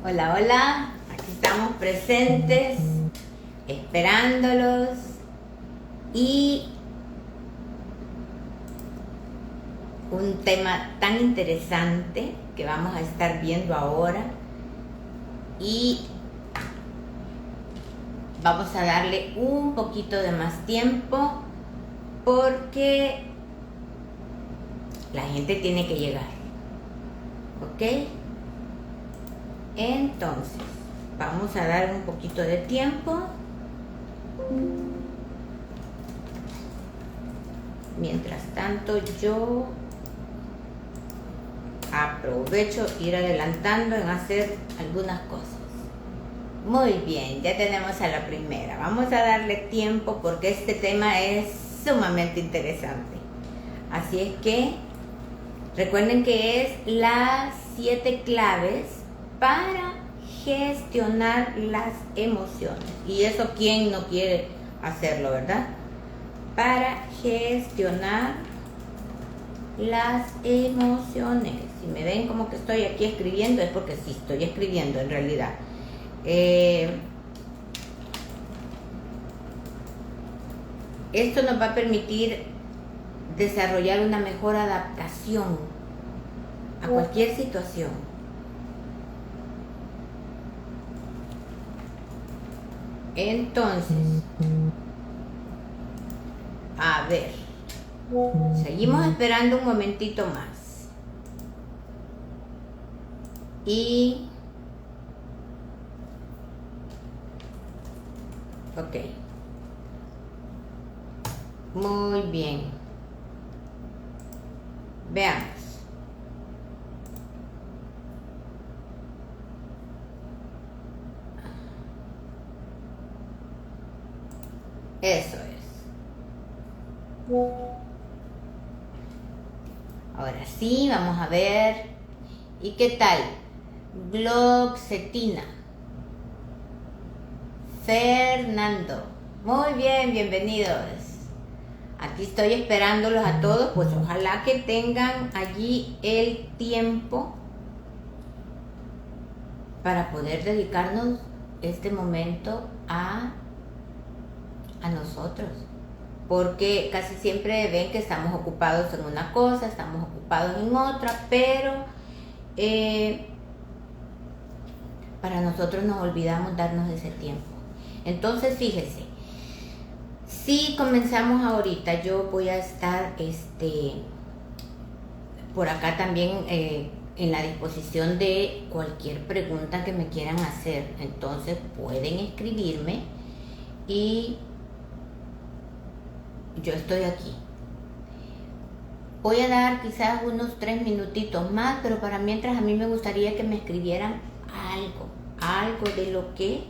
Hola, hola, aquí estamos presentes, esperándolos y un tema tan interesante que vamos a estar viendo ahora y vamos a darle un poquito de más tiempo porque la gente tiene que llegar, ¿ok? Entonces, vamos a dar un poquito de tiempo. Mientras tanto, yo aprovecho ir adelantando en hacer algunas cosas. Muy bien, ya tenemos a la primera. Vamos a darle tiempo porque este tema es sumamente interesante. Así es que recuerden que es las 7 claves para gestionar las emociones. Y eso, ¿quién no quiere hacerlo, verdad? Para gestionar las emociones. Si me ven como que estoy aquí escribiendo, es porque sí estoy escribiendo en realidad. Esto nos va a permitir desarrollar una mejor adaptación a cualquier situación. Entonces, a ver, seguimos esperando un momentito más. Y ok, muy bien, veamos. Eso es. Ahora sí, vamos a ver. ¿Y qué tal? Gloxetina. Fernando. Muy bien, bienvenidos. Aquí estoy esperándolos a todos, pues ojalá que tengan allí el tiempo para poder dedicarnos este momento a nosotros. Porque casi siempre ven que estamos ocupados en una cosa, estamos ocupados en otra, pero para nosotros nos olvidamos darnos ese tiempo. Entonces, fíjense, si comenzamos ahorita, yo voy a estar por acá también en la disposición de cualquier pregunta que me quieran hacer. Entonces pueden escribirme y yo estoy aquí. Voy a dar quizás unos 3 minutitos más, pero para mientras a mí me gustaría que me escribieran algo de lo que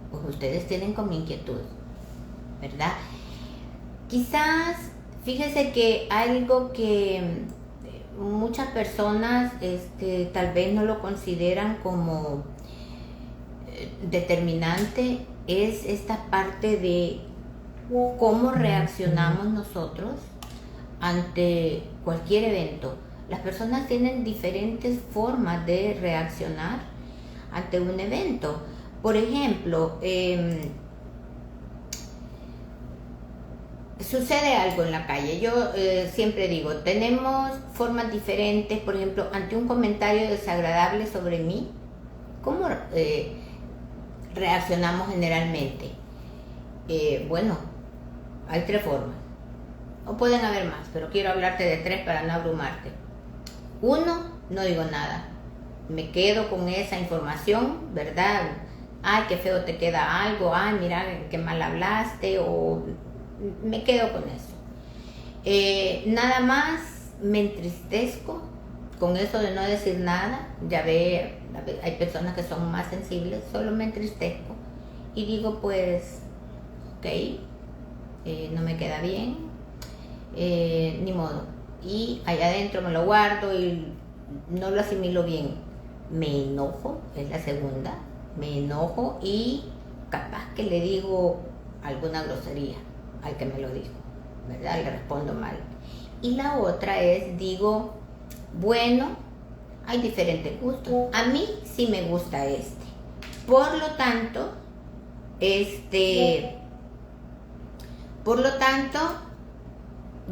pues ustedes tienen como inquietud, ¿verdad? Quizás, fíjese que algo que muchas personas tal vez no lo consideran como determinante es esta parte de cómo reaccionamos nosotros ante cualquier evento. Las personas tienen diferentes formas de reaccionar ante un evento. Por ejemplo, sucede algo en la calle. Yo siempre digo, tenemos formas diferentes. Por ejemplo, ante un comentario desagradable sobre mí, ¿cómo reaccionamos generalmente? Bueno, hay 3 formas. O pueden haber más, pero quiero hablarte de 3 para no abrumarte. 1, no digo nada. Me quedo con esa información, ¿verdad? Ay, qué feo te queda algo. Ay, mira, qué mal hablaste. O me quedo con eso. Nada más me entristezco con eso de no decir nada. Ya ve, hay personas que son más sensibles. Solo me entristezco y digo, pues, ok, no me queda bien, ni modo. Y allá adentro me lo guardo y no lo asimilo bien. Me enojo, es la segunda. Me enojo y capaz que le digo alguna grosería al que me lo dijo, ¿verdad? Le respondo mal. Y la otra es, digo, bueno, hay diferentes gustos. A mí sí me gusta este. Por lo tanto,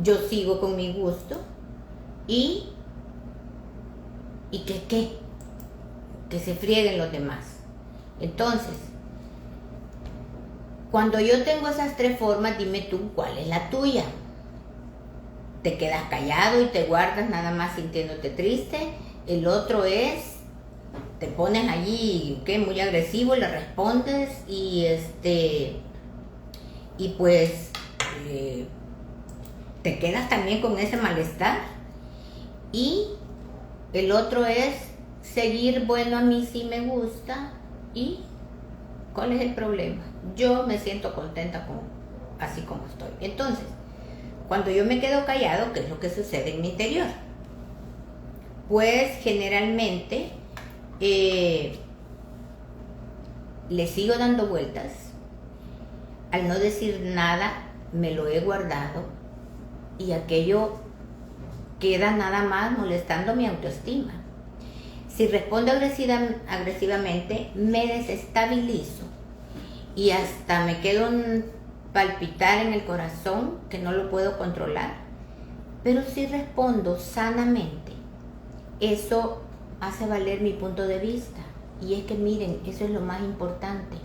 yo sigo con mi gusto y que se frieguen los demás. Entonces, cuando yo tengo esas tres formas, dime tú cuál es la tuya. Te quedas callado y te guardas nada más sintiéndote triste. El otro es, te pones allí, muy agresivo, le respondes y pues te quedas también con ese malestar. Y el otro es seguir, bueno, a mí sí me gusta. ¿Y cuál es el problema? Yo me siento contenta así como estoy. Entonces, cuando yo me quedo callado, ¿qué es lo que sucede en mi interior? Pues generalmente le sigo dando vueltas. Al no decir nada, me lo he guardado y aquello queda nada más molestando mi autoestima. Si respondo agresivamente, me desestabilizo y hasta me quedo un palpitar en el corazón que no lo puedo controlar. Pero si respondo sanamente, eso hace valer mi punto de vista. Y es que miren, eso es lo más importante.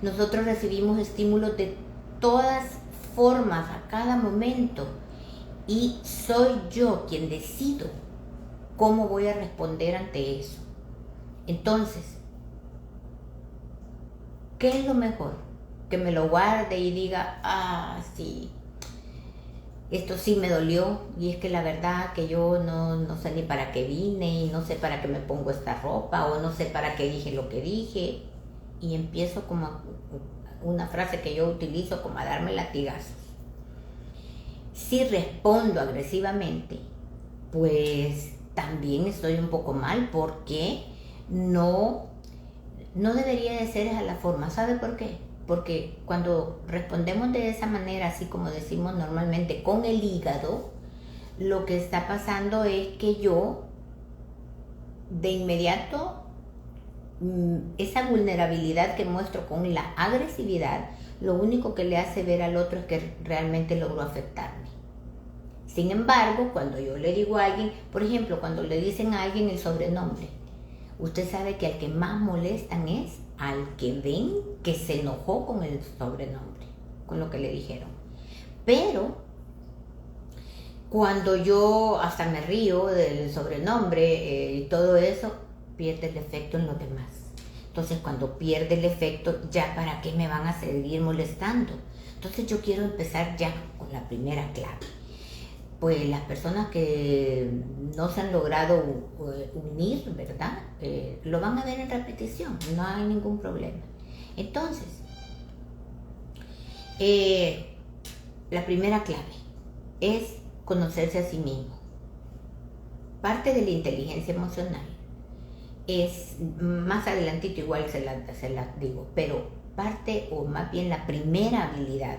Nosotros recibimos estímulos de todas formas a cada momento y soy yo quien decido cómo voy a responder ante eso. Entonces, ¿qué es lo mejor? Que me lo guarde y diga, sí, esto sí me dolió y es que la verdad que yo no sé ni para qué vine y no sé para qué me pongo esta ropa o no sé para qué dije lo que dije, y empiezo como una frase que yo utilizo como a darme latigazos. Si respondo agresivamente, pues también estoy un poco mal porque no debería de ser esa la forma. ¿Sabe por qué? Porque cuando respondemos de esa manera, así como decimos normalmente, con el hígado, lo que está pasando es que yo, de inmediato, esa vulnerabilidad que muestro con la agresividad, lo único que le hace ver al otro es que realmente logró afectarme. Sin embargo, cuando yo le digo a alguien, por ejemplo, cuando le dicen a alguien el sobrenombre, usted sabe que al que más molestan es al que ven que se enojó con el sobrenombre, con lo que le dijeron. Pero cuando yo hasta me río del sobrenombre y todo eso, pierde el efecto en los demás. Entonces, cuando pierde el efecto, ya para qué me van a seguir molestando. Entonces, yo quiero empezar ya con la primera clave. Pues las personas que no se han logrado unir, ¿verdad? Lo van a ver en repetición, no hay ningún problema. Entonces, la primera clave es conocerse a sí mismo. Parte de la inteligencia emocional es, más adelantito igual se la digo, pero parte o más bien la primera habilidad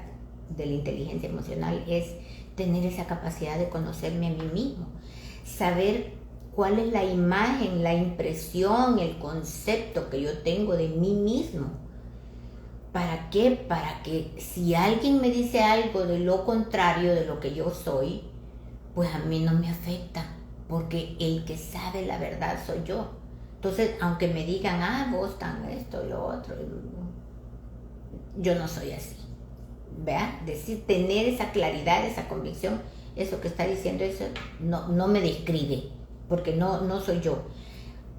de la inteligencia emocional es tener esa capacidad de conocerme a mí mismo, saber cuál es la imagen, la impresión, el concepto que yo tengo de mí mismo. ¿Para qué? Para que si alguien me dice algo de lo contrario de lo que yo soy, pues a mí no me afecta, porque el que sabe la verdad soy yo. Entonces, aunque me digan, vos tan esto y lo otro, yo no soy así. ¿Vea? Decir, tener esa claridad, esa convicción, eso que está diciendo, eso no me describe, porque no soy yo.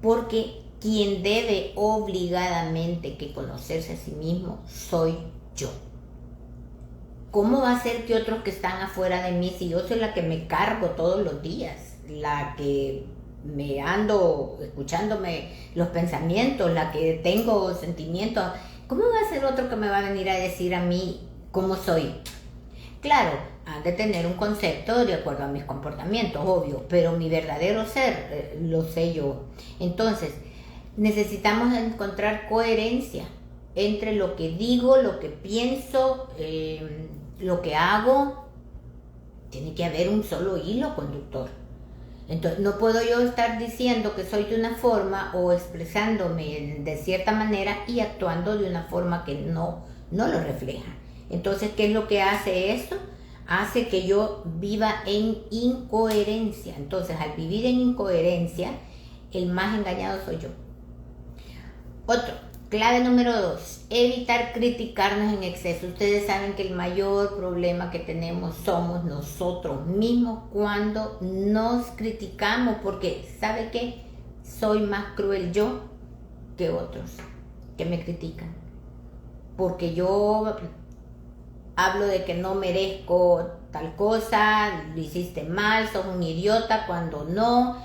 Porque quien debe obligadamente que conocerse a sí mismo soy yo. ¿Cómo va a ser que otros que están afuera de mí, si yo soy la que me cargo todos los días, la que me ando escuchándome los pensamientos, la que tengo sentimientos, cómo va a ser otro que me va a venir a decir a mí cómo soy? Claro, han de tener un concepto de acuerdo a mis comportamientos, obvio, pero mi verdadero ser lo sé yo. Entonces, necesitamos encontrar coherencia entre lo que digo, lo que pienso, lo que hago. Tiene que haber un solo hilo conductor. Entonces, no puedo yo estar diciendo que soy de una forma o expresándome de cierta manera y actuando de una forma que no lo refleja. Entonces, ¿qué es lo que hace esto? Hace que yo viva en incoherencia. Entonces, al vivir en incoherencia, el más engañado soy yo. Otro, clave número 2, evitar criticarnos en exceso. Ustedes saben que el mayor problema que tenemos somos nosotros mismos cuando nos criticamos, porque ¿sabe qué? Soy más cruel yo que otros que me critican. Porque yo hablo de que no merezco tal cosa, lo hiciste mal, sos un idiota, cuando no,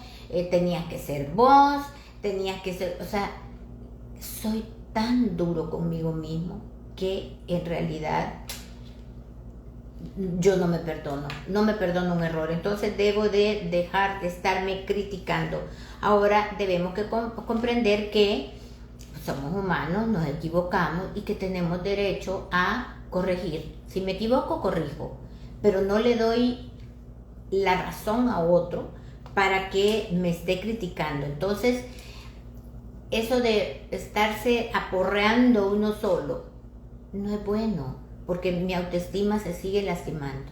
tenías que ser vos, tenías que ser, o sea, soy tan duro conmigo mismo que en realidad yo no me perdono un error. Entonces debo de dejar de estarme criticando. Ahora debemos que comprender que somos humanos, nos equivocamos y que tenemos derecho a corregir. Si me equivoco, corrijo, pero no le doy la razón a otro para que me esté criticando. Entonces, eso de estarse aporreando uno solo no es bueno, porque mi autoestima se sigue lastimando.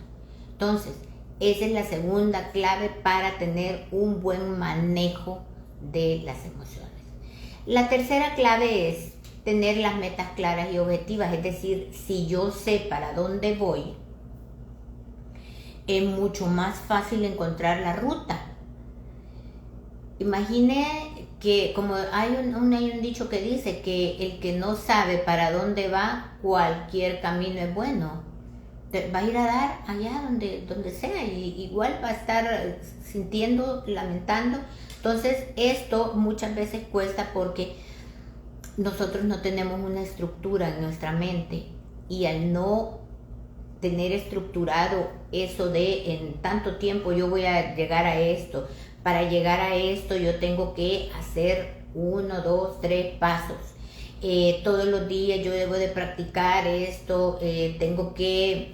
Entonces, esa es la segunda clave para tener un buen manejo de las emociones. La tercera clave es tener las metas claras y objetivas, es decir, si yo sé para dónde voy, es mucho más fácil encontrar la ruta. Imagine que, como hay un dicho que dice que el que no sabe para dónde va, cualquier camino es bueno. Va a ir a dar allá donde sea, y igual va a estar sintiendo, lamentando. Entonces esto muchas veces cuesta porque nosotros no tenemos una estructura en nuestra mente, y al no tener estructurado eso de en tanto tiempo yo voy a llegar a esto, para llegar a esto yo tengo que hacer 1, 2, 3 pasos, todos los días yo debo de practicar esto, tengo que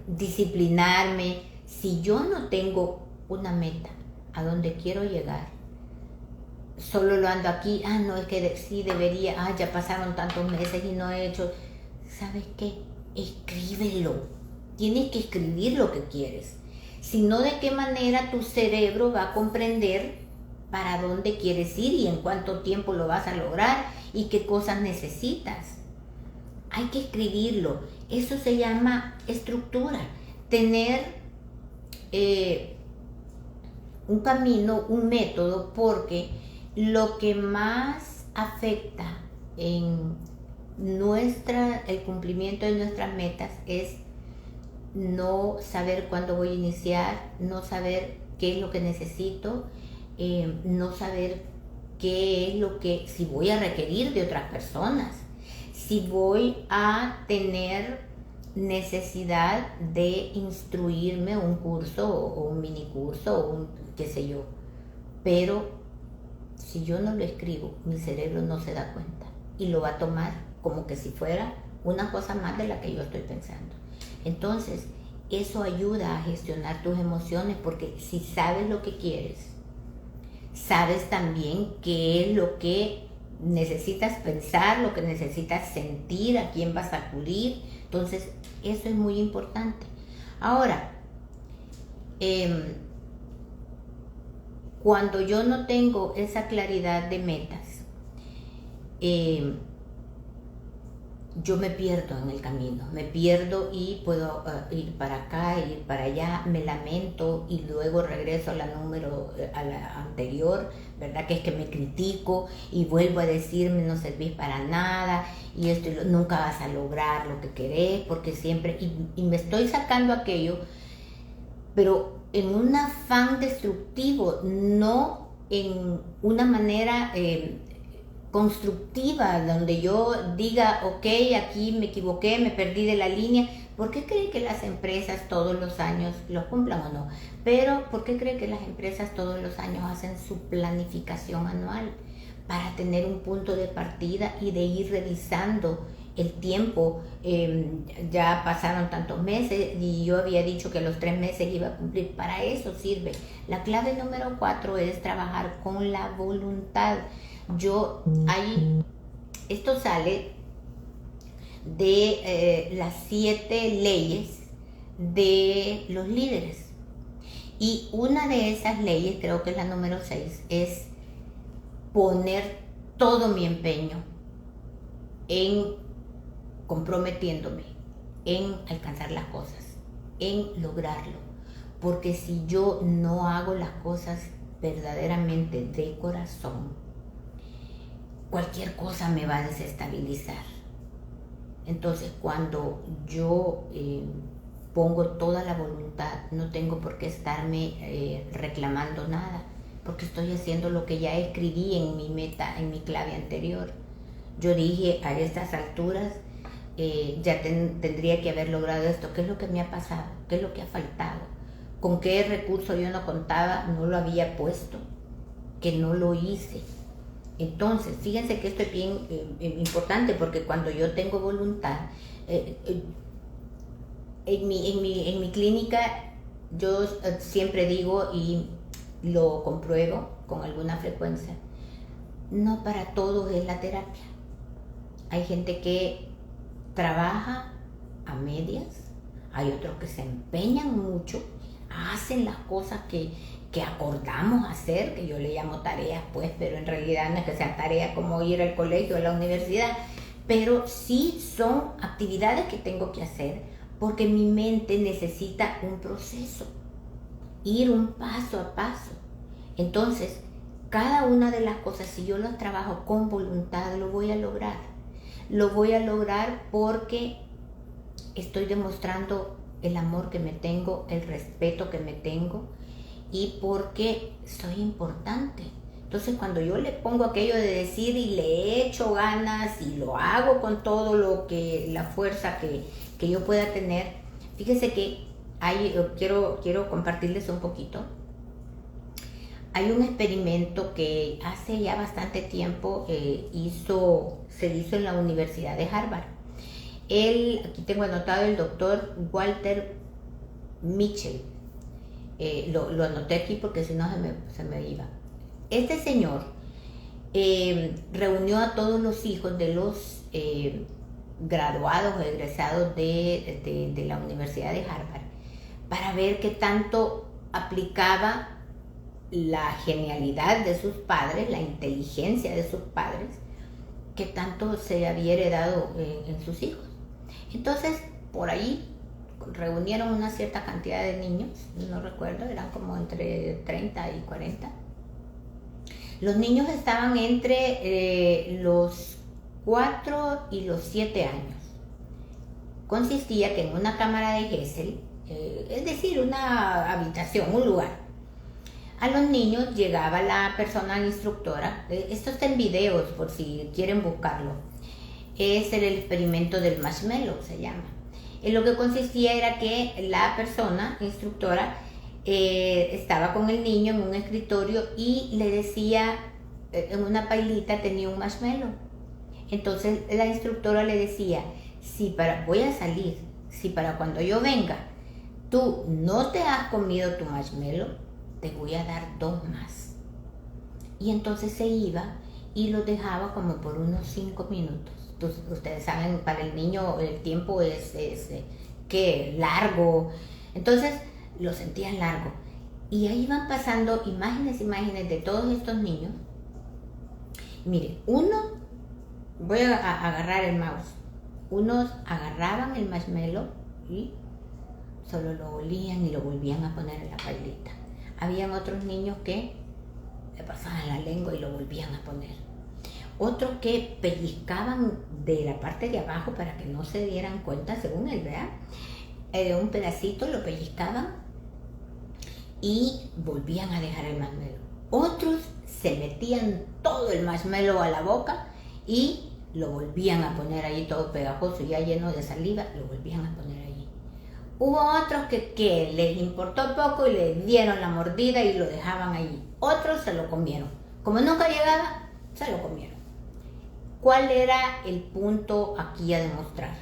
disciplinarme. Si yo no tengo una meta a donde quiero llegar, solo lo ando aquí, no, es que sí debería, ya pasaron tantos meses y no he hecho. ¿Sabes qué? Escríbelo. Tienes que escribir lo que quieres. Si no, ¿de qué manera tu cerebro va a comprender para dónde quieres ir y en cuánto tiempo lo vas a lograr y qué cosas necesitas? Hay que escribirlo. Eso se llama estructura. Tener un camino, un método, porque lo que más afecta en el cumplimiento de nuestras metas es no saber cuándo voy a iniciar, no saber qué es lo que necesito, no saber qué es lo que, si voy a requerir de otras personas, si voy a tener necesidad de instruirme un curso o un mini curso o un qué sé yo, pero si yo no lo escribo, mi cerebro no se da cuenta y lo va a tomar como que si fuera una cosa más de la que yo estoy pensando. Entonces, eso ayuda a gestionar tus emociones, porque si sabes lo que quieres, sabes también qué es lo que necesitas pensar, lo que necesitas sentir, a quién vas a acudir. Entonces, eso es muy importante. Ahora, cuando yo no tengo esa claridad de metas, yo me pierdo en el camino, me pierdo y puedo ir para acá, ir para allá, me lamento y luego regreso a la anterior, ¿verdad? Que es que me critico y vuelvo a decirme no servís para nada y esto nunca vas a lograr lo que querés, porque siempre, y me estoy sacando aquello, pero en un afán destructivo, no en una manera constructiva, donde yo diga, ok, aquí me equivoqué, me perdí de la línea. ¿Por qué cree que las empresas todos los años, lo cumplan o no? Pero, ¿por qué cree que las empresas todos los años hacen su planificación anual? Para tener un punto de partida y de ir revisando el tiempo, ya pasaron tantos meses y yo había dicho que los 3 meses iba a cumplir. Para eso sirve. La clave número 4 es trabajar con la voluntad. Esto sale de las 7 leyes de los líderes. Y una de esas leyes, creo que es la número 6, es poner todo mi empeño en comprometiéndome, en alcanzar las cosas, en lograrlo. Porque si yo no hago las cosas verdaderamente de corazón, cualquier cosa me va a desestabilizar. Entonces, cuando yo pongo toda la voluntad, no tengo por qué estarme reclamando nada, porque estoy haciendo lo que ya escribí en mi meta, en mi clave anterior. Yo dije, a estas alturas ya tendría que haber logrado esto. ¿Qué es lo que me ha pasado? ¿Qué es lo que ha faltado? ¿Con qué recurso yo no contaba? No lo había puesto, que no lo hice. Entonces, fíjense que esto es bien importante, porque cuando yo tengo voluntad, en mi clínica yo siempre digo y lo compruebo con alguna frecuencia, no para todos es la terapia. Hay gente que trabaja a medias, hay otros que se empeñan mucho, hacen las cosas que acordamos hacer, que yo le llamo tareas, pues, pero en realidad no es que sean tareas como ir al colegio o a la universidad, pero sí son actividades que tengo que hacer porque mi mente necesita un proceso, ir un paso a paso. Entonces, cada una de las cosas, si yo las trabajo con voluntad, lo voy a lograr. Lo voy a lograr porque estoy demostrando el amor que me tengo, el respeto que me tengo, y porque soy importante. Entonces, cuando yo le pongo aquello de decir y le echo ganas y lo hago con todo la fuerza que yo pueda tener, fíjense que quiero compartirles un poquito. Hay un experimento que hace ya bastante tiempo se hizo en la Universidad de Harvard. Aquí tengo anotado el doctor Walter Mitchell. Lo anoté aquí porque si no se me iba. Este señor reunió a todos los hijos de los graduados o egresados de la Universidad de Harvard para ver qué tanto aplicaba la genialidad de sus padres, la inteligencia de sus padres, qué tanto se había heredado en sus hijos. Entonces, por ahí reunieron una cierta cantidad de niños, no recuerdo, eran como entre 30 y 40. Los niños estaban entre los 4 y los 7 años. Consistía que en una cámara de Gesell, es decir, una habitación, un lugar, a los niños llegaba la persona instructora. Esto está en videos por si quieren buscarlo. Es el experimento del marshmallow, se llama. En lo que consistía era que la persona instructora estaba con el niño en un escritorio y le decía, en una pailita tenía un marshmallow. Entonces la instructora le decía, voy a salir, si para cuando yo venga tú no te has comido tu marshmallow, te voy a dar 2 más. Y entonces se iba y lo dejaba como por unos 5 minutos. Entonces, ustedes saben, para el niño el tiempo es largo. Entonces lo sentían largo. Y ahí van pasando imágenes de todos estos niños. Mire, voy a agarrar el mouse. Unos agarraban el marshmallow y solo lo olían y lo volvían a poner en la pailita. Habían otros niños que le pasaban la lengua y lo volvían a poner. Otros que pellizcaban de la parte de abajo para que no se dieran cuenta, según él, ¿verdad? Un pedacito lo pellizcaban y volvían a dejar el marshmallow. Otros se metían todo el marshmallow a la boca y lo volvían a poner ahí todo pegajoso, ya lleno de saliva, lo volvían a poner ahí. Hubo otros que les importó poco y le dieron la mordida y lo dejaban ahí. Otros se lo comieron. Como nunca llegaba, se lo comieron. ¿Cuál era el punto aquí a demostrar?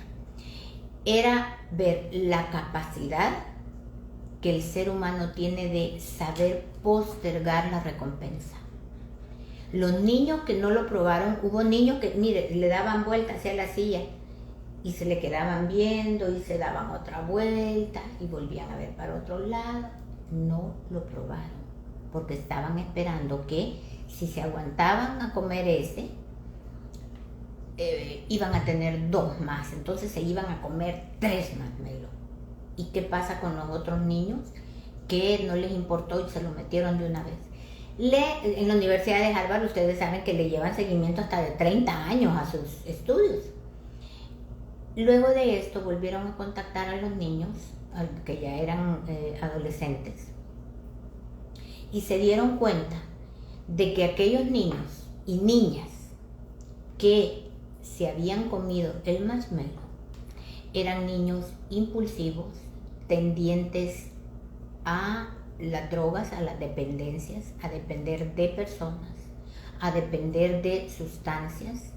Era ver la capacidad que el ser humano tiene de saber postergar la recompensa. Los niños que no lo probaron, hubo niños que, mire, le daban vuelta hacia la silla y se le quedaban viendo y se daban otra vuelta y volvían a ver para otro lado. No lo probaron porque estaban esperando que si se aguantaban a comer ese, iban a tener 2 más, entonces se iban a comer 3 marshmallows. ¿Y qué pasa con los otros niños que no les importó y se lo metieron de una vez? En la Universidad de Harvard ustedes saben que le llevan seguimiento hasta de 30 años a sus estudios. Luego de esto volvieron a contactar a los niños que ya eran adolescentes y se dieron cuenta de que aquellos niños y niñas que se habían comido el marshmallow eran niños impulsivos, tendientes a las drogas, a las dependencias, a depender de personas, a depender de sustancias,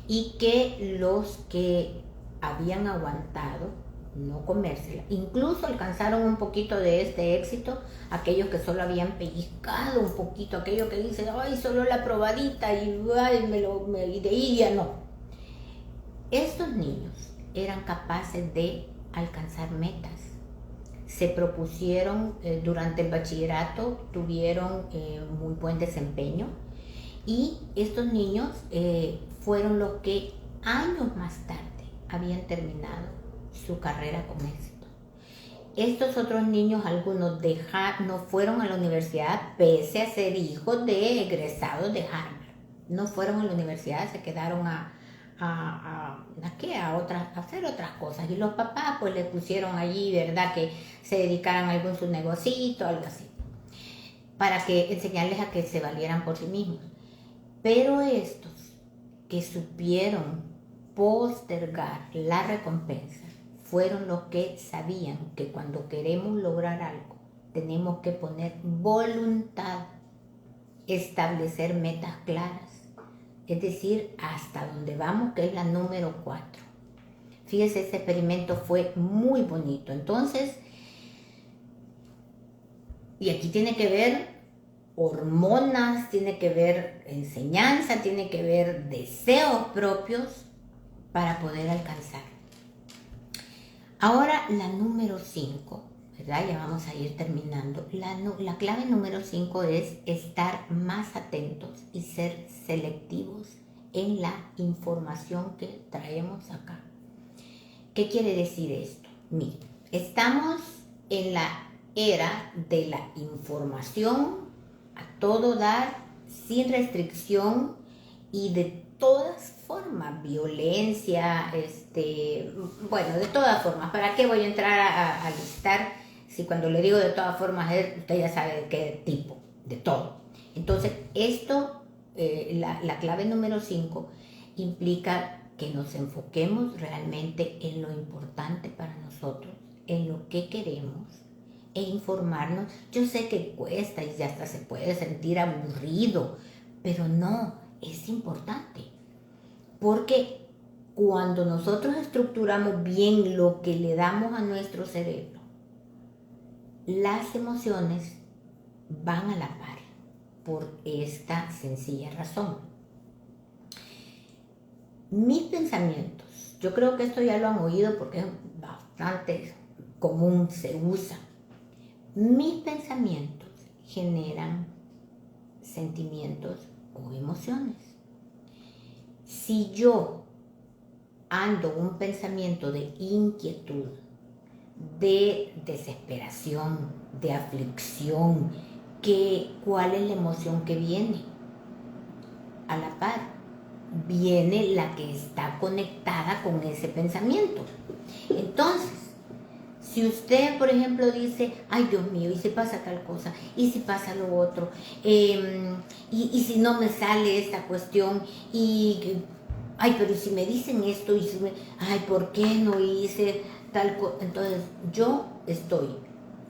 y que los que habían aguantado no comérsela, incluso alcanzaron un poquito de este éxito, aquellos que solo habían pellizcado un poquito, aquellos que dicen, ay, solo la probadita y ay, de ahí ya no. Estos niños eran capaces de alcanzar metas. Se propusieron durante el bachillerato, tuvieron muy buen desempeño, y estos niños fueron los que años más tarde habían terminado su carrera con éxito. Estos otros niños, algunos no fueron a la universidad pese a ser hijos de egresados de Harvard. No fueron a la universidad, se quedaron a hacer otras cosas, y los papás pues les pusieron allí, ¿verdad?, que se dedicaran a algún su negocito, algo así, para que enseñarles a que se valieran por sí mismos. Pero estos que supieron postergar la recompensa fueron los que sabían que cuando queremos lograr algo tenemos que poner voluntad, establecer metas claras, es decir, hasta donde vamos, que es la número 4. Fíjese, este experimento fue muy bonito. Entonces, y aquí tiene que ver hormonas, tiene que ver enseñanza, tiene que ver deseos propios para poder alcanzar. Ahora la número 5, ¿verdad? Ya vamos a ir terminando. La clave número 5 es estar más atentos y ser selectivos en la información que traemos acá. ¿Qué quiere decir esto? Miren, estamos en la era de la información a todo dar, sin restricción y de todas formas, violencia, bueno, de todas formas. ¿Para qué voy a entrar a listar si cuando le digo de todas formas, usted ya sabe de qué tipo, de todo? Entonces, esto, la clave número 5, implica que nos enfoquemos realmente en lo importante para nosotros, en lo que queremos, e informarnos. Yo sé que cuesta y hasta se puede sentir aburrido, pero no, es importante. Porque cuando nosotros estructuramos bien lo que le damos a nuestro cerebro, las emociones van a la par, por esta sencilla razón. Mis pensamientos, yo creo que esto ya lo han oído porque es bastante común, se usa. Mis pensamientos generan sentimientos o emociones. Si yo ando un pensamiento de inquietud, de desesperación, de aflicción, ¿cuál es la emoción que viene? A la par, viene la que está conectada con ese pensamiento. Entonces, si usted, por ejemplo, dice, ay, Dios mío, ¿y si pasa tal cosa? ¿Y si pasa lo otro? ¿Y si no me sale esta cuestión? Ay, pero si me dicen esto, ay, ¿por qué no hice tal cosa? Entonces, yo estoy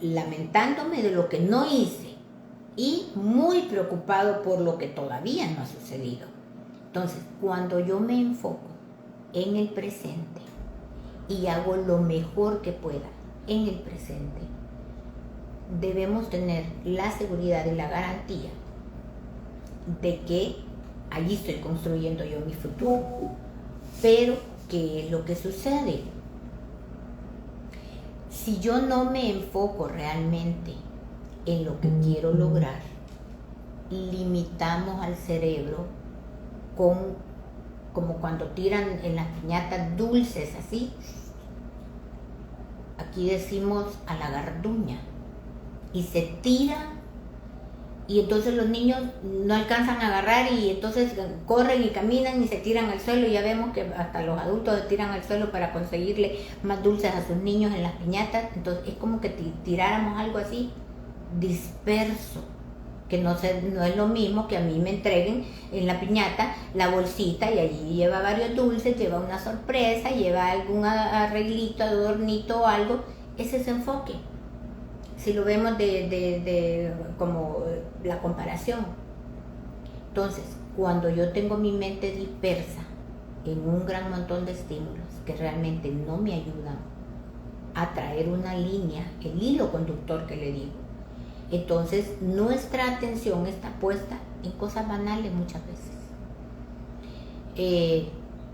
lamentándome de lo que no hice y muy preocupado por lo que todavía no ha sucedido. Entonces, cuando yo me enfoco en el presente y hago lo mejor que pueda en el presente, debemos tener la seguridad y la garantía de que allí estoy construyendo yo mi futuro. Pero, ¿qué es lo que sucede? Si yo no me enfoco realmente en lo que quiero lograr, limitamos al cerebro como cuando tiran en las piñatas dulces así. Aquí decimos a la garduña. Y se tira, y entonces los niños no alcanzan a agarrar, y entonces corren y caminan y se tiran al suelo. Y ya vemos que hasta los adultos se tiran al suelo para conseguirle más dulces a sus niños en las piñatas. Entonces es como que tiráramos algo así disperso, que no es lo mismo que a mí me entreguen en la piñata la bolsita y allí lleva varios dulces, lleva una sorpresa, lleva algún arreglito, adornito o algo. Ese es enfoque. Si lo vemos como la comparación. Entonces, cuando yo tengo mi mente dispersa en un gran montón de estímulos que realmente no me ayudan a traer una línea, el hilo conductor que le digo, entonces nuestra atención está puesta en cosas banales muchas veces.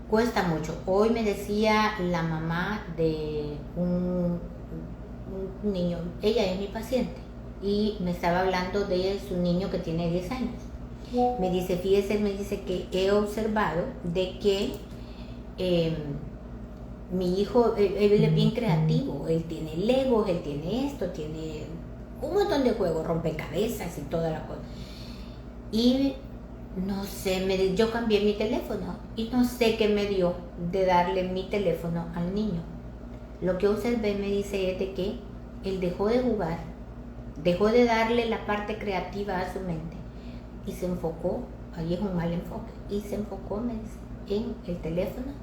Cuesta mucho. Hoy me decía la mamá de un niño, ella es mi paciente, y me estaba hablando de su niño que tiene 10 años. Me dice, fíjese, me dice que he observado de que mi hijo, él es bien creativo, él tiene Legos, él tiene esto, tiene un montón de juegos, rompecabezas y toda la cosa. Y no sé, yo cambié mi teléfono y no sé qué me dio de darle mi teléfono al niño. Lo que observé, me dice, es de que él dejó de jugar, dejó de darle la parte creativa a su mente y se enfocó, ahí es un mal enfoque, y se enfocó, me dice, en el teléfono.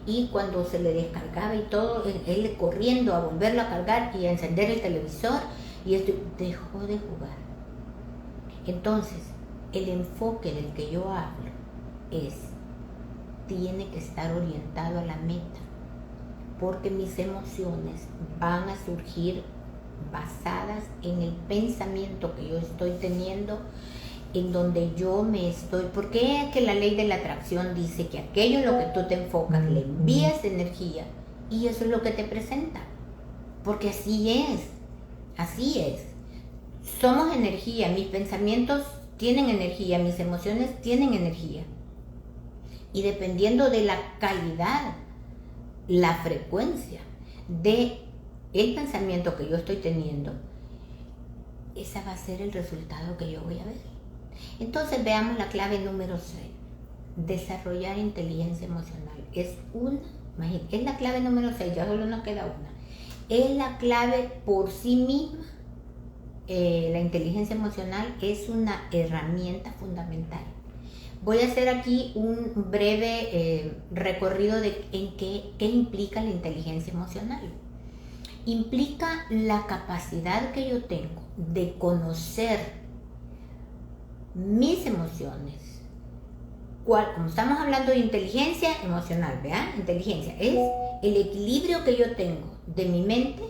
Y cuando se le descargaba y todo, él corriendo a volverlo a cargar y a encender el televisor, y esto, dejó de jugar. Entonces, el enfoque del que yo hablo tiene que estar orientado a la meta, porque mis emociones van a surgir basadas en el pensamiento que yo estoy teniendo, en donde yo me estoy... ¿Por qué es que la ley de la atracción dice que aquello en lo que tú te enfocas le envías energía y eso es lo que te presenta? Porque así es. Somos energía, mis pensamientos tienen energía, mis emociones tienen energía. Y dependiendo de la calidad, la frecuencia de el pensamiento que yo estoy teniendo, ese va a ser el resultado que yo voy a ver. Entonces veamos la clave número 6. Desarrollar inteligencia emocional. Es la clave número 6, ya solo nos queda una. Es la clave por sí misma. La inteligencia emocional es una herramienta fundamental. Voy a hacer aquí un breve recorrido en qué implica la inteligencia emocional. Implica la capacidad que yo tengo de conocer mis emociones. Como estamos hablando de inteligencia emocional, ¿vean? Inteligencia es el equilibrio que yo tengo de mi mente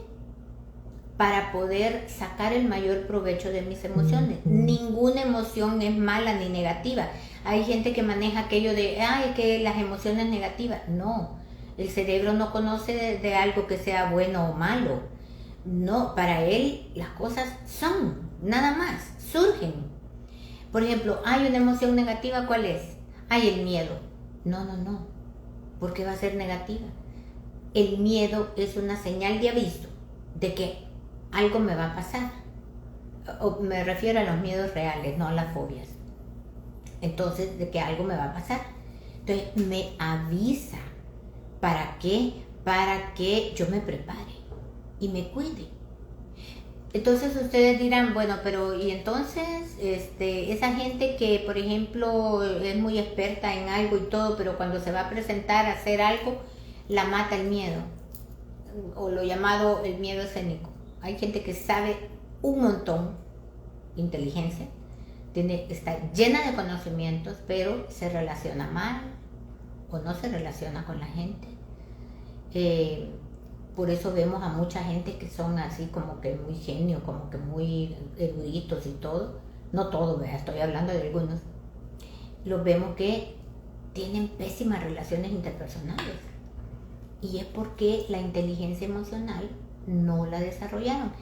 para poder sacar el mayor provecho de mis emociones. Ninguna emoción es mala ni negativa. Hay gente que maneja aquello de, que las emociones negativas. No, el cerebro no conoce de algo que sea bueno o malo. No, para él las cosas son, nada más, surgen. Por ejemplo, hay una emoción negativa, ¿cuál es? El miedo. No. ¿Por qué va a ser negativa? El miedo es una señal de aviso de que algo me va a pasar. O me refiero a los miedos reales, no a las fobias. Entonces, de que algo me va a pasar. Entonces, me avisa. ¿Para qué? Para que yo me prepare y me cuide. Entonces ustedes dirán, bueno, pero y entonces esa gente que, por ejemplo, es muy experta en algo y todo, pero cuando se va a presentar a hacer algo, la mata el miedo, o lo llamado el miedo escénico. Hay gente que sabe un montón, inteligencia, está llena de conocimientos, pero se relaciona mal o no se relaciona con la gente. Por eso vemos a mucha gente que son así como que muy genios, como que muy eruditos y todo. No todos, ¿verdad? Estoy hablando de algunos. Los vemos que tienen pésimas relaciones interpersonales. Y es porque la inteligencia emocional no la desarrollaron.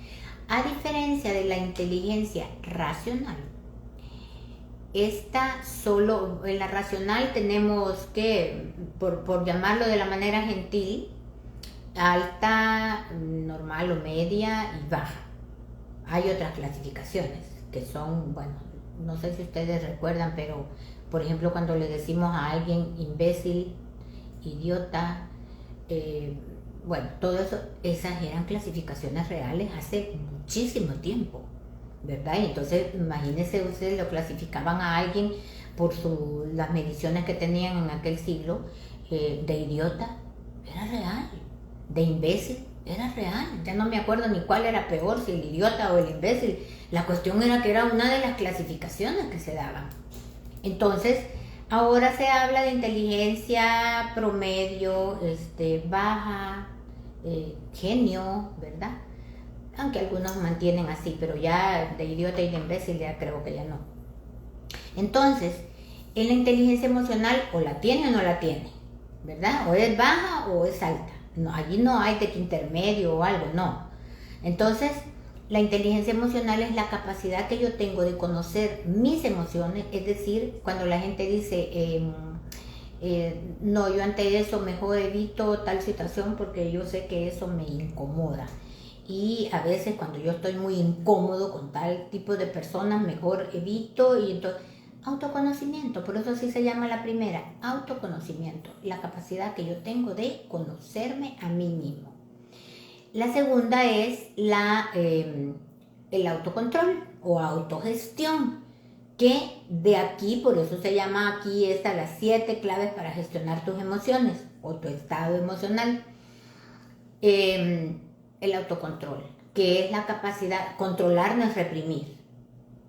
A diferencia de la inteligencia racional, esta solo, en la racional tenemos que, por llamarlo de la manera gentil, alta, normal o media y baja. Hay otras clasificaciones que son, bueno, no sé si ustedes recuerdan, pero por ejemplo cuando le decimos a alguien imbécil, idiota, bueno, todo eso, esas eran clasificaciones reales hace muchísimo tiempo, ¿verdad? Y entonces imagínense, ustedes lo clasificaban a alguien por las mediciones que tenían en aquel siglo, de idiota, era real, de imbécil, era real. Ya no me acuerdo ni cuál era peor, si el idiota o el imbécil. La cuestión era que era una de las clasificaciones que se daban. Entonces, ahora se habla de inteligencia promedio, baja, genio, ¿verdad? Aunque algunos mantienen así, pero ya de idiota y de imbécil ya creo que ya no. Entonces, en la inteligencia emocional o la tiene o no la tiene, ¿verdad? O es baja o es alta. No, allí no hay de que intermedio o algo, no. Entonces, la inteligencia emocional es la capacidad que yo tengo de conocer mis emociones, es decir, cuando la gente dice, no, yo ante eso mejor evito tal situación porque yo sé que eso me incomoda. Y a veces cuando yo estoy muy incómodo con tal tipo de personas, mejor evito. Y entonces, autoconocimiento, por eso así se llama la primera, autoconocimiento, la capacidad que yo tengo de conocerme a mí mismo. La segunda es el autocontrol o autogestión, que de aquí, por eso se llama aquí las 7 claves para gestionar tus emociones o tu estado emocional. El autocontrol, que es la capacidad, controlar no es reprimir,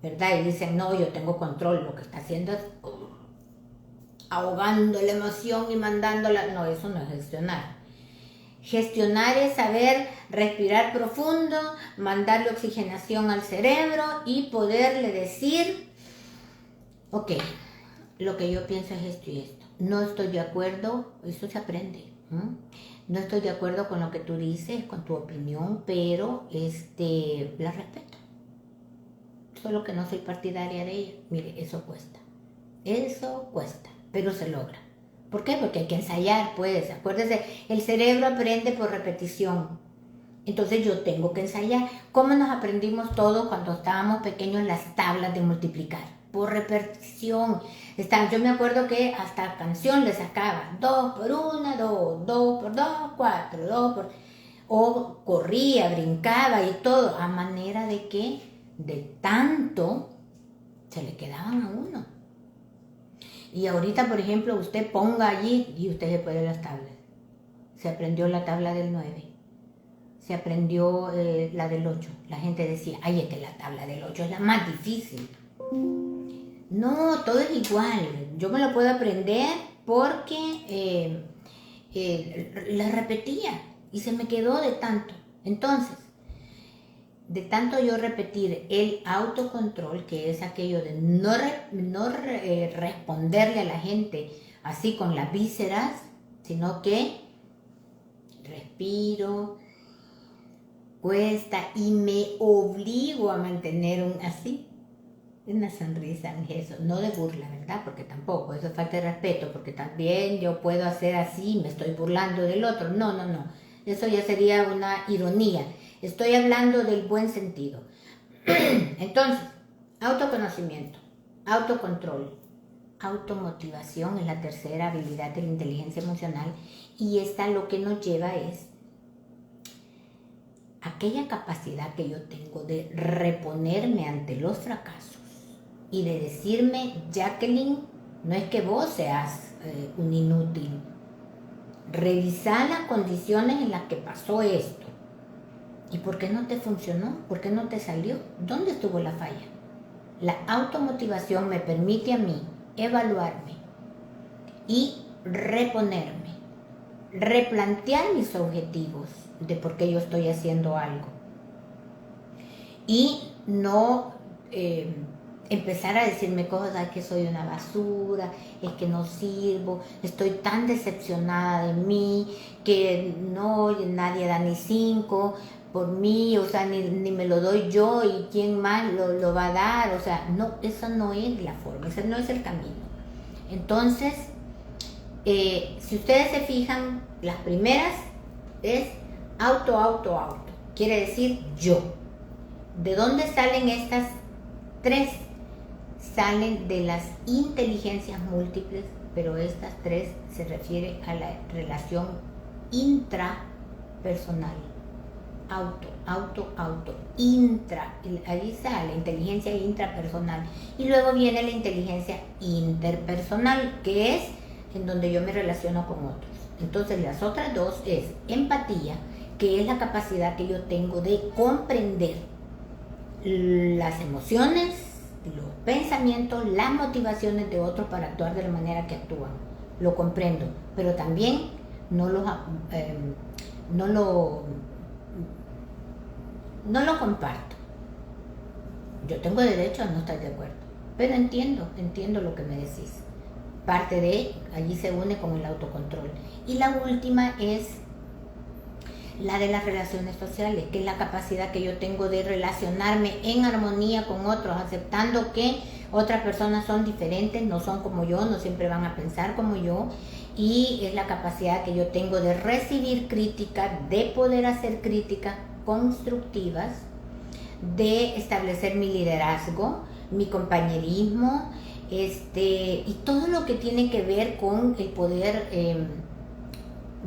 ¿verdad? Y dicen, no, yo tengo control, lo que está haciendo es ahogando la emoción y mandándola. No, eso no es gestionar. Gestionar es saber respirar profundo, mandarle oxigenación al cerebro y poderle decir, ok, lo que yo pienso es esto y esto. No estoy de acuerdo, eso se aprende. No estoy de acuerdo con lo que tú dices, con tu opinión, pero la respeto. Solo que no soy partidaria de ella. Mire, eso cuesta, pero se logra. ¿Por qué? Porque hay que ensayar, pues. Acuérdese, el cerebro aprende por repetición. Entonces yo tengo que ensayar. ¿Cómo nos aprendimos todos cuando estábamos pequeños las tablas de multiplicar? Por repetición. Yo me acuerdo que hasta canción le sacaba. 2 por 1, 2, 2 por 2, 4, 2 por... O corría, brincaba y todo. A manera de que de tanto se le quedaban a uno. Y ahorita, por ejemplo, usted ponga allí y usted se puede las tablas. Se aprendió la tabla del 9. Se aprendió la del 8. La gente decía, ay, es que la tabla del 8 es la más difícil. No, todo es igual. Yo me lo puedo aprender porque la repetía y se me quedó de tanto. Entonces, de tanto yo repetir el autocontrol, que es aquello de no responderle a la gente así con las vísceras, sino que respiro, cuesta y me obligo a mantener una sonrisa, un gesto, no de burla, ¿verdad? Porque tampoco, eso es falta de respeto, porque también yo puedo hacer así, me estoy burlando del otro. No, eso ya sería una ironía. Estoy hablando del buen sentido. Entonces, autoconocimiento, autocontrol, automotivación es la tercera habilidad de la inteligencia emocional, y esta lo que nos lleva es aquella capacidad que yo tengo de reponerme ante los fracasos y de decirme, Jacqueline, no es que vos seas un inútil. Revisá las condiciones en las que pasó esto. ¿Y por qué no te funcionó? ¿Por qué no te salió? ¿Dónde estuvo la falla? La automotivación me permite a mí evaluarme y reponerme, replantear mis objetivos de por qué yo estoy haciendo algo y no empezar a decirme cosas, que soy una basura, es que no sirvo, estoy tan decepcionada de mí, que no, nadie da ni 5 por mí, o sea, ni me lo doy yo y quién más lo va a dar, o sea, no, esa no es la forma, ese no es el camino. Entonces, si ustedes se fijan, las primeras es auto, quiere decir yo. ¿De dónde salen estas 3? Salen de las inteligencias múltiples, pero estas 3 se refiere a la relación intrapersonal. Auto, intra, ahí está la inteligencia intrapersonal. Y luego viene la inteligencia interpersonal, que es en donde yo me relaciono con otros. Entonces las otras 2 es empatía, que es la capacidad que yo tengo de comprender las emociones, los pensamientos, las motivaciones de otros para actuar de la manera que actúan. Lo comprendo, pero también no lo comparto. Yo tengo derecho a no estar de acuerdo, pero entiendo lo que me decís. Parte de allí se une con el autocontrol. Y la última es la de las relaciones sociales, que es la capacidad que yo tengo de relacionarme en armonía con otros, aceptando que otras personas son diferentes, no son como yo, no siempre van a pensar como yo, y es la capacidad que yo tengo de recibir crítica, de poder hacer críticas constructivas, de establecer mi liderazgo, mi compañerismo, y todo lo que tiene que ver con el poder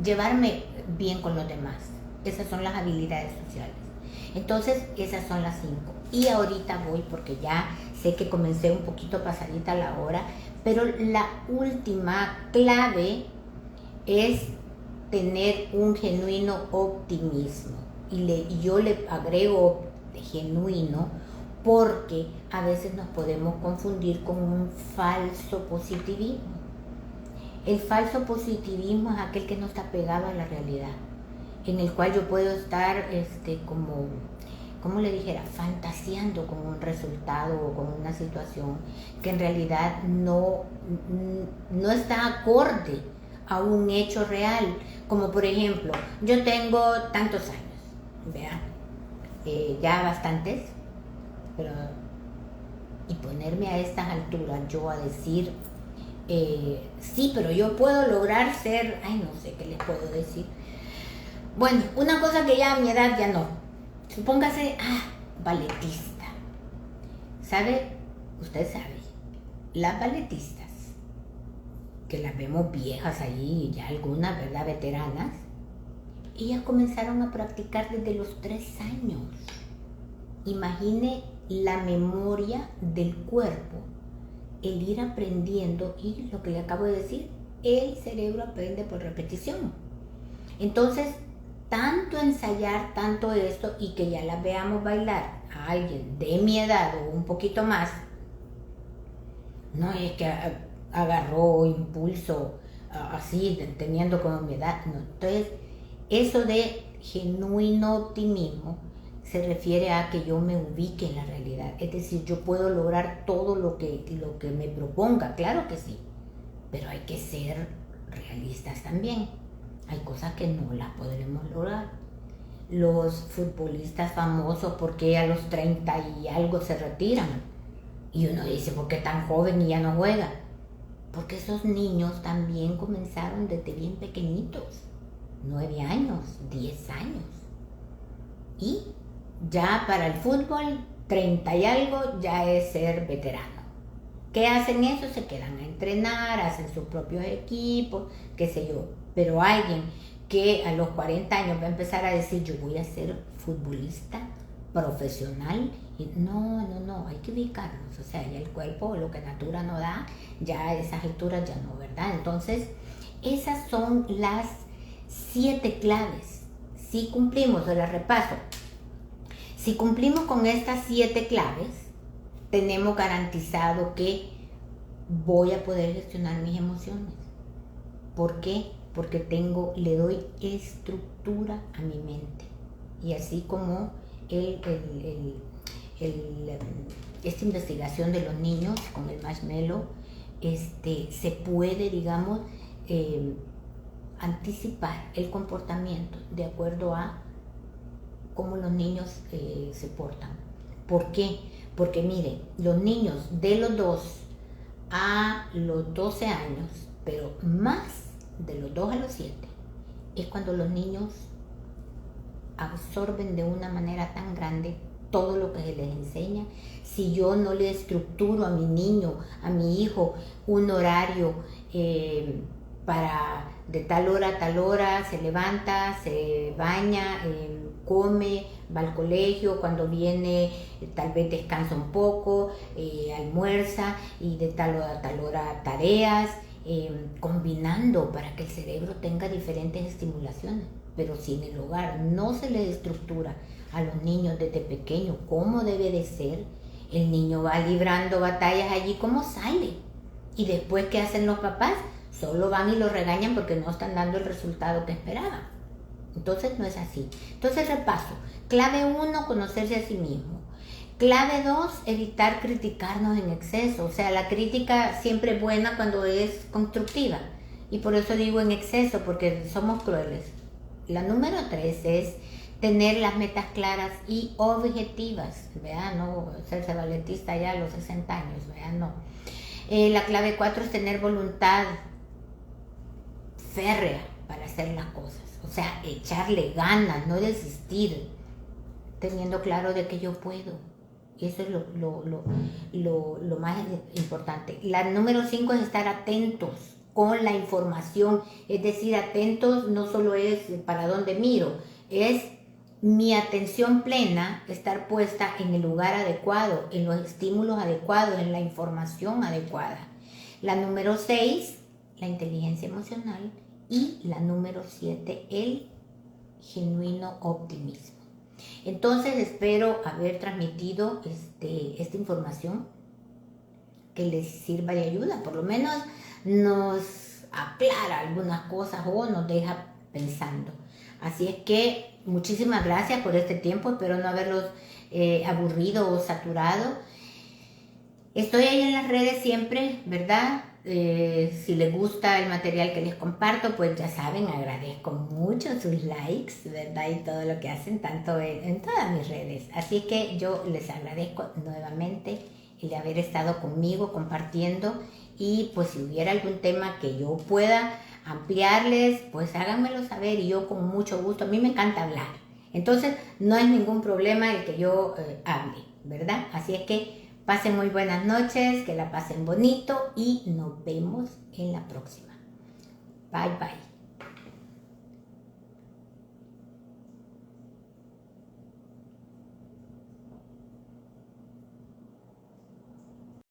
llevarme bien con los demás. Esas son las habilidades sociales. Entonces, esas son las 5. Y ahorita voy, porque ya sé que comencé un poquito pasadita la hora, pero la última clave es tener un genuino optimismo. Y yo le agrego genuino porque a veces nos podemos confundir con un falso positivismo. El falso positivismo es aquel que no está pegado a la realidad, en el cual yo puedo estar como le dijera, fantaseando con un resultado o con una situación que en realidad no está acorde a un hecho real. Como por ejemplo, yo tengo tantos años, vean, ya bastantes, pero y ponerme a estas alturas yo a decir, sí, pero yo puedo lograr ser, no sé qué les puedo decir. Bueno, una cosa que ya a mi edad ya no. Supóngase, balletista. ¿Sabe? Usted sabe, las balletistas, que las vemos viejas ahí, ya algunas, ¿verdad? Veteranas, ellas comenzaron a practicar desde los 3 años. Imagine la memoria del cuerpo, el ir aprendiendo, y lo que le acabo de decir, el cerebro aprende por repetición. Entonces, tanto ensayar, tanto esto, y que ya las veamos bailar a alguien de mi edad o un poquito más, no es que agarró impulso así, teniendo como mi edad, no. Entonces, eso de genuino optimismo se refiere a que yo me ubique en la realidad, es decir, yo puedo lograr todo lo que me proponga, claro que sí, pero hay que ser realistas también. Hay cosas que no las podremos lograr. Los futbolistas famosos, ¿por qué a los 30 y algo se retiran? Y uno dice, ¿por qué tan joven y ya no juega? Porque esos niños también comenzaron desde bien pequeñitos, 9 años, 10 años. Y ya para el fútbol, 30 y algo ya es ser veterano. ¿Qué hacen eso? Se quedan a entrenar, hacen sus propios equipos, qué sé yo. Pero alguien que a los 40 años va a empezar a decir, yo voy a ser futbolista profesional, y no, hay que ubicarnos. O sea, ya el cuerpo, lo que natura no da, ya a esas alturas ya no, ¿verdad? Entonces, esas son las 7 claves. Si cumplimos, se las repaso. Si cumplimos con estas 7 claves, tenemos garantizado que voy a poder gestionar mis emociones. ¿Por qué? Porque le doy estructura a mi mente. Y así como esta investigación de los niños con el marshmallow, se puede, digamos, anticipar el comportamiento de acuerdo a cómo los niños se portan. ¿Por qué? Porque miren, los niños de los 2 a los 12 años, pero más de los 2 a los 7, es cuando los niños absorben de una manera tan grande todo lo que se les enseña. Si yo no le estructuro a mi niño, a mi hijo, un horario para de tal hora a tal hora, se levanta, se baña, come, va al colegio, cuando viene tal vez descansa un poco, almuerza, y de tal hora a tal hora tareas, combinando para que el cerebro tenga diferentes estimulaciones. Pero si en el hogar no se les estructura a los niños desde pequeños cómo debe de ser, el niño va librando batallas allí como sale. Y después, ¿qué hacen los papás? Solo van y lo regañan porque no están dando el resultado que esperaban. Entonces no es así. Entonces repaso. Clave 1, conocerse a sí mismo. Clave 2, evitar criticarnos en exceso. O sea, la crítica siempre es buena cuando es constructiva. Y por eso digo en exceso, porque somos crueles. La número 3 es tener las metas claras y objetivas, ¿verdad? No serse balletista ya a los 60 años, ¿verdad? No. La clave 4 es tener voluntad férrea para hacer las cosas. O sea, echarle ganas, no desistir, teniendo claro de que yo puedo. Y eso es lo más importante. La número 5 es estar atentos con la información, es decir, atentos no solo es para dónde miro, es mi atención plena, estar puesta en el lugar adecuado, en los estímulos adecuados, en la información adecuada. La número 6, la inteligencia emocional, y la número 7, el genuino optimismo. Entonces espero haber transmitido esta información que les sirva de ayuda, por lo menos nos aclara algunas cosas o nos deja pensando. Así es que muchísimas gracias por este tiempo, espero no haberlos aburrido o saturado. Estoy ahí en las redes siempre, ¿verdad? Si les gusta el material que les comparto, pues ya saben, agradezco mucho sus likes, ¿verdad? Y todo lo que hacen, tanto en todas mis redes. Así que yo les agradezco nuevamente el de haber estado conmigo compartiendo, y pues si hubiera algún tema que yo pueda ampliarles, pues háganmelo saber y yo con mucho gusto. A mí me encanta hablar, entonces no hay ningún problema el que yo hable, ¿verdad? Así es que pasen muy buenas noches, que la pasen bonito y nos vemos en la próxima. Bye bye.